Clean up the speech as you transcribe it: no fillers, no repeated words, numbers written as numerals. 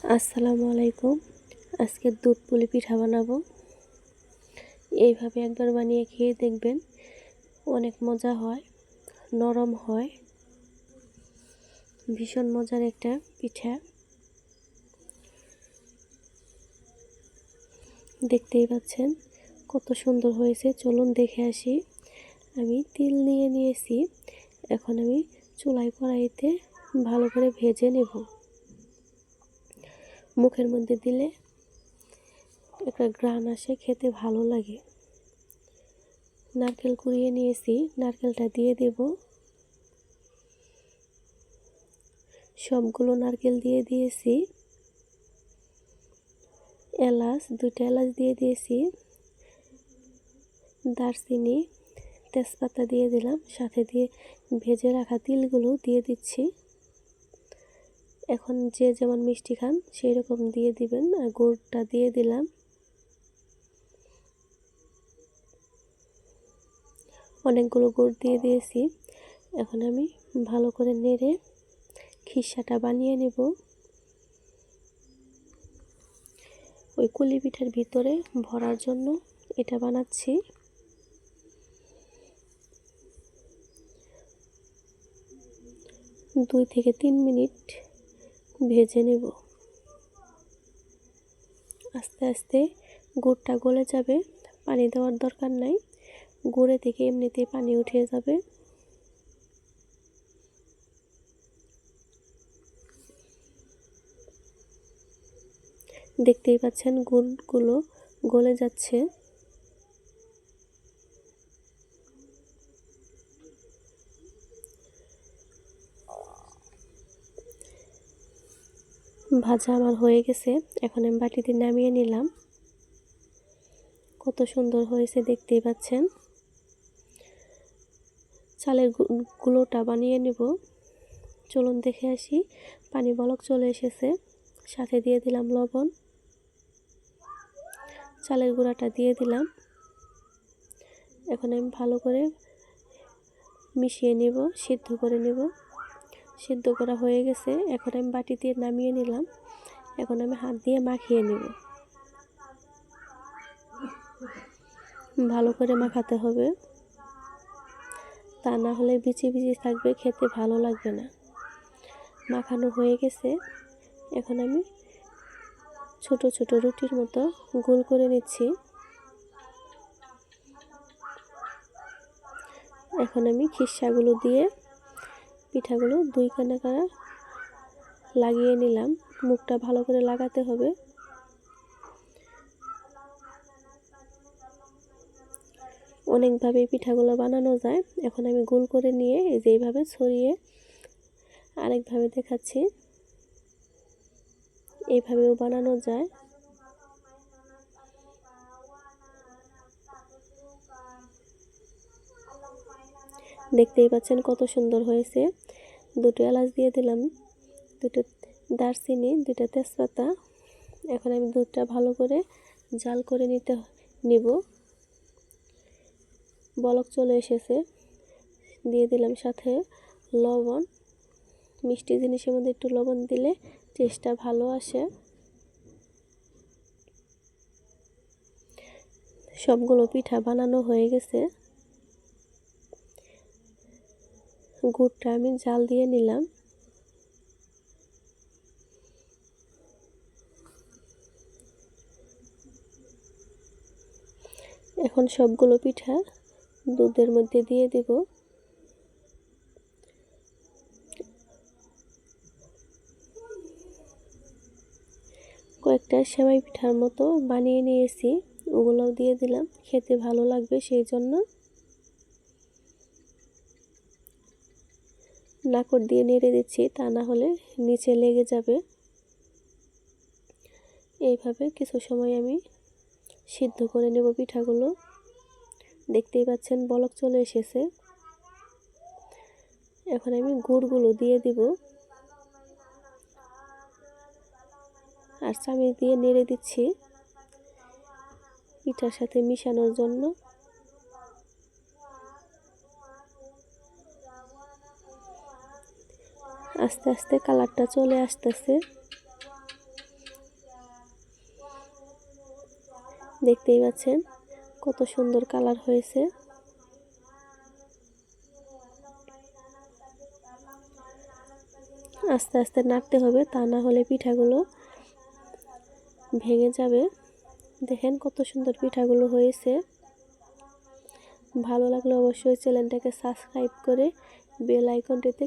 আসসালামু আলাইকুম। আজকে দুধ পুলি পিঠা বানাবো। এইভাবে একবার বানিয়ে খেয়ে দেখবেন, অনেক মজা হয়, নরম হয়, ভীষণ মজার একটা পিঠা। দেখতেই পাচ্ছেন কত সুন্দর হয়েছে। চলুন দেখে আসি। আমি তিল নিয়ে নিয়েছি। এখন আমি চুলায় কড়াইতে ভালো করে ভেজে নেব। মুখের মধ্যে দিলে একটা ঘ্রাণ আসে, খেতে ভালো লাগে। নারকেল কুড়িয়ে নিয়েছি, নারকেলটা দিয়ে দেব। সবগুলো নারকেল দিয়ে দিয়েছি। দুইটা এলাচ দিয়ে দিয়েছি। দারচিনি, তেজপাতা দিয়ে দিলাম। সাথে দিয়ে ভেজে রাখা তিলগুলো দিয়ে দিচ্ছি। এখন যে যেমন মিষ্টি খান সেই রকম দিয়ে দিবেন। আর গুড়টা দিয়ে দিলাম। অনেকগুলো গুড় দিয়ে দিয়েছি। এখন আমি ভালো করে নেড়ে খিসাটা বানিয়ে নেব। ওই কুলি পিঠার ভিতরে ভরার জন্য এটা বানাচ্ছি। 2 থেকে 3 মিনিট ভেজে নেব। আস্তে আস্তে গুড়টা গলে যাবে, পানি দেওয়ার দরকার নাই। গুড়ে থেকে এমনিতেই পানি উঠে যাবে। দেখতেই পাচ্ছেন গুড়গুলো গলে যাচ্ছে। ভাজা আমার হয়ে গেছে। এখন আমি বাটিতে নামিয়ে নিলাম। কত সুন্দর হয়েছে দেখতেই পাচ্ছেন। চালের গুঁড়োটা বানিয়ে নেব। চলুন দেখে আসি। পানি বলক চলে এসেছে। সাথে দিয়ে দিলাম লবণ। চালের গুঁড়াটা দিয়ে দিলাম। এখন আমি ভালো করে মিশিয়ে নেব, সিদ্ধ করে নেব। সিদ্ধ করা হয়ে গেছে। এখন আমি বাটিতে নামিয়ে নিলাম। এখন আমি হাত দিয়ে মাখিয়ে নেব। ভালো করে মাখাতে হবে, তা না হলে বিচি বিচি থাকবে, খেতে ভালো লাগবে না। মাখানো হয়ে গেছে। এখন আমি ছোট ছোট রুটির মতো গোল করে নিচ্ছি। এখন আমি খিসাগুলো দিয়ে পিঠাগুলো 2 কানা করে লাগিয়ে নিলাম। মুখটা ভালো করে লাগাতে হবে। অনেকভাবে পিঠাগুলো বানানো যায়। এখন আমি গোল করে নিয়ে এই যে এইভাবে ছড়িয়ে আরেকভাবে দেখাচ্ছি। এইভাবেও বানানো যায়। দেখতেই পাচ্ছেন কত সুন্দর হয়েছে। 2টো এলাচ দিয়ে দিলাম, 2টো দারচিনি, 2টা তেজপাতা। এখন আমি দুধটা ভালো করে জাল করে নিব। বলক চলে এসেছে। দিয়ে দিলাম সাথে লবণ। মিষ্টি জিনিসের মধ্যে একটু লবণ দিলে টেস্টটা ভালো আসে। সবগুলো পিঠা বানানো হয়ে গেছে। গুড়টা আমি জাল দিয়ে নিলাম। এখন সবগুলো পিঠা দুধের মধ্যে দিয়ে দেব। কয়েকটা সেমাই পিঠার মতো বানিয়ে নিয়েছি, ওগুলোও দিয়ে দিলাম। খেতে ভালো লাগবে সেই জন্য। নাকড় দিয়ে নেড়ে দিচ্ছি, তা না হলে নিচে লেগে যাবে। এইভাবে কিছু সময় আমি সিদ্ধ করে নেব পিঠাগুলো। দেখতেই পাচ্ছেন বলক চলে এসেছে। এখন আমি গুড়গুলো দিয়ে দিব আর চামচ দিয়ে নেড়ে দিচ্ছি পিঠার সাথে মিশানোর জন্য। আস্তে আস্তে কালারটা চলে আসতেছে। দেখতেই পাচ্ছেন কত সুন্দর কালার হয়েছে। আস্তে আস্তে নাড়তে হবে, তা না হলে পিঠাগুলো ভেঙে যাবে। দেখেন কত সুন্দর পিঠাগুলো হয়েছে। ভালো লাগলে অবশ্যই চ্যানেলটাকে সাবস্ক্রাইব করে বেল আইকনটিতে